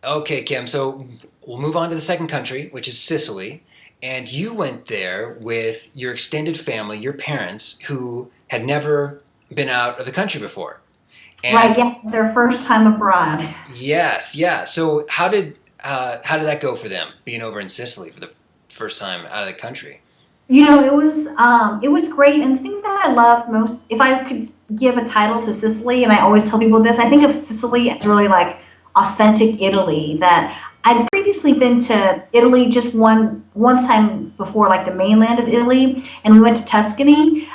Okay, Kim. So we'll move on to the second country, which is Sicily. And you went there with your extended family, your parents, who had never been out of the country before. Right, And yeah, it's their first time abroad. yes, yeah. So how did that go for them, being over in Sicily for the first time out of the country? It was great. And the thing that I loved most, if I could give a title to Sicily, and I always tell people this, I think of Sicily as really like authentic Italy. That I'd previously been to Italy just once time before, like the mainland of Italy, and we went to Tuscany.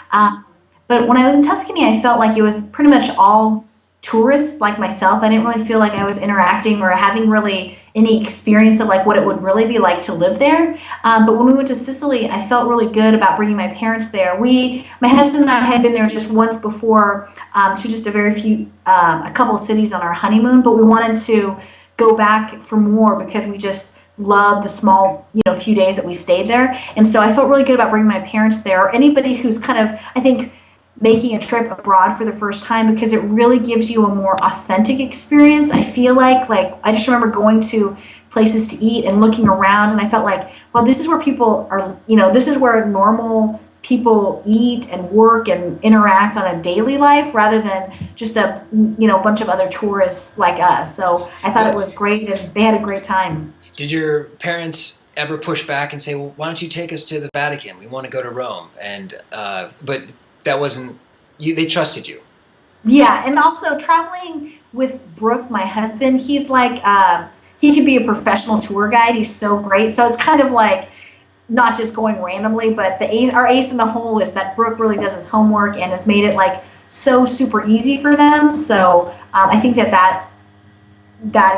But when I was in Tuscany, I felt like it was pretty much all tourists like myself. I didn't really feel like I was interacting or having really any experience of like what it would really be like to live there. But when we went to Sicily, I felt really good about bringing my parents there. My husband and I had been there just once before, to just a couple of cities on our honeymoon, but we wanted to go back for more because we just loved the small, few days that we stayed there. And so I felt really good about bringing my parents there, or anybody who's kind of, I think, making a trip abroad for the first time, because it really gives you a more authentic experience. I feel like I just remember going to places to eat and looking around, and I felt like, well, this is where people are, this is where normal people eat and work and interact on a daily life, rather than just a bunch of other tourists like us. So I thought it Well, was great, and they had a great time. did your parents ever push back and say, "Well, why don't you take us to the Vatican? We want to go to Rome." And but that wasn't you. They trusted you. Yeah, and also traveling with Brooke, my husband, he's like, he could be a professional tour guide. He's so great. So it's kind of like not just going randomly, but our ace in the hole is that Brooke really does his homework and has made it like so super easy for them. So I think that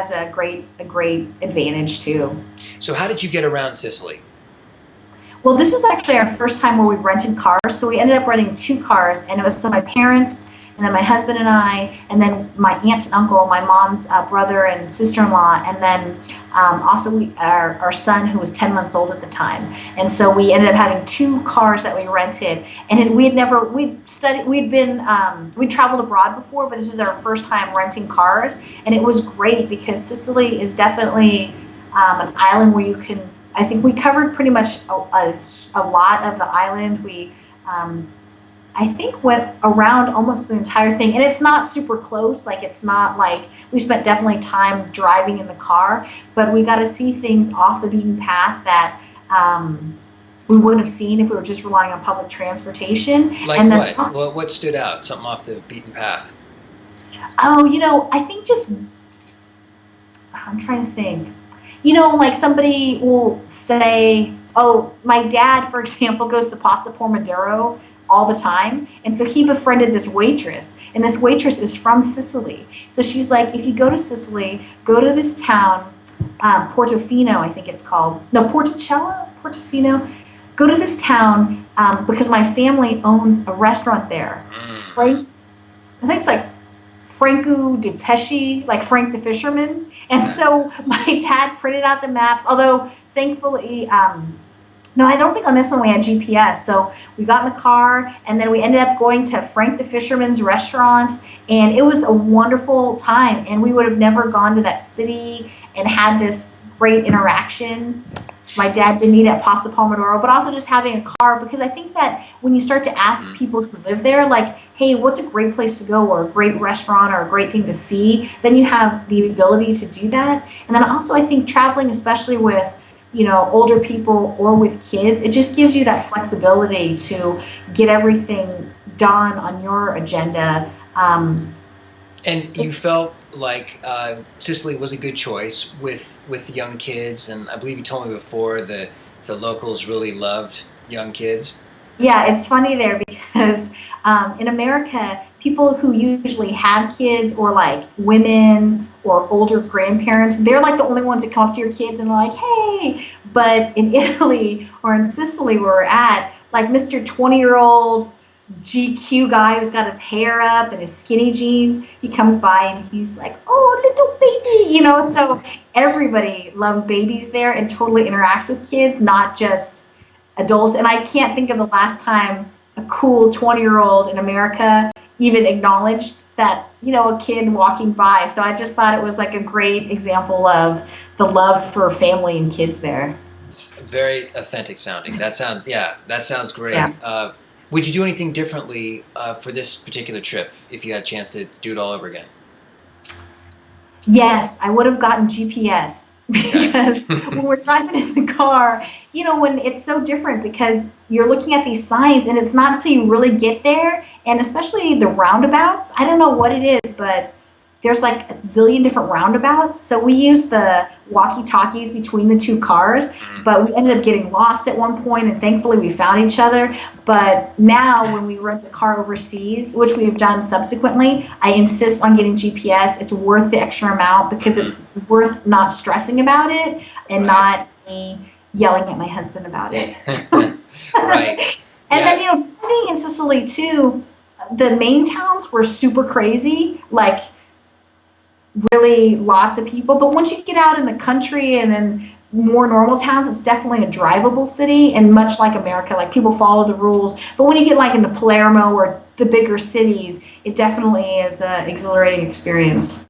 is a great advantage too. So how did you get around Sicily? Well, this was actually our first time where we rented cars. So we ended up renting two cars, and it was so my parents, and then my husband and I, and then my aunt and uncle, my mom's brother and sister-in-law, and then also our son who was 10 months old at the time. And so we ended up having two cars that we rented. And we had never we'd traveled abroad before, but this was our first time renting cars, and it was great because Sicily is definitely an island where you can. I think we covered pretty much a lot of the island. Um, I think, went around almost the entire thing, and it's not super close. Like, it's not like we spent definitely time driving in the car, but we got to see things off the beaten path that we wouldn't have seen if we were just relying on public transportation. Like And then, what? Well, what stood out? Something off the beaten path? oh, I think just I'm trying to think. Like somebody will say, "Oh, my dad, for example, goes to Pasta Pomodoro all the time," and so he befriended this waitress, and this waitress is from Sicily. So she's like, "If you go to Sicily, go to this town, Portofino, I think it's called. No, Porticella, Portofino. Go to this town because my family owns a restaurant there. Mm. Frank, I think it's like Franco de Pesci, like Frank the Fisherman." And so my dad printed out the maps, although thankfully, no, I don't think on this one we had GPS. So we got in the car, and then we ended up going to Frank the Fisherman's restaurant, and it was a wonderful time. And we would have never gone to that city and had this great interaction. My dad didn't eat at Pasta Pomodoro, but also just having a car, because I think that when you start to ask Mm. people who live there, like, hey, what's a great place to go, or a great restaurant, or a great thing to see, then you have the ability to do that. And then also, I think traveling, especially with older people or with kids, it just gives you that flexibility to get everything done on your agenda. And you felt like Sicily was a good choice with young kids, and I believe you told me before the locals really loved young kids. Yeah, it's funny there because in America, people who usually have kids, or like women or older grandparents, they're like the only ones that come up to your kids and are like, hey. But in Italy or in Sicily, where we're at, like Mr. 20-year-old GQ guy who's got his hair up and his skinny jeans, he comes by and he's like, oh, little baby, So everybody loves babies there and totally interacts with kids, not just adults. And I can't think of the last time a cool 20-year-old in America even acknowledged that, a kid walking by. So I just thought it was like a great example of the love for family and kids there. It's very authentic sounding. That sounds, yeah, that sounds Yeah. great. Would you do anything differently for this particular trip if you had a chance to do it all over again? Yes, I would have gotten GPS Okay. because when we're driving in the car, when it's so different because you're looking at these signs and it's not until you really get there, and especially the roundabouts. I don't know what it is, but there's like a zillion different roundabouts. So we used the walkie-talkies between the two cars, Mhm. but we ended up getting lost at one point, and thankfully we found each other. But now when we rent a car overseas, which we have done subsequently, I insist on getting GPS. It's worth the extra amount because Mhm. it's worth not stressing about it and Right. not me yelling at my husband about it. Right. And then, Yeah. living in Sicily too, the main towns were super crazy. Like, really lots of people. But once you get out in the country and in more normal towns, it's definitely a drivable city. And much like America, like people follow the rules. But when you get like into Palermo or the bigger cities, it definitely is an exhilarating experience.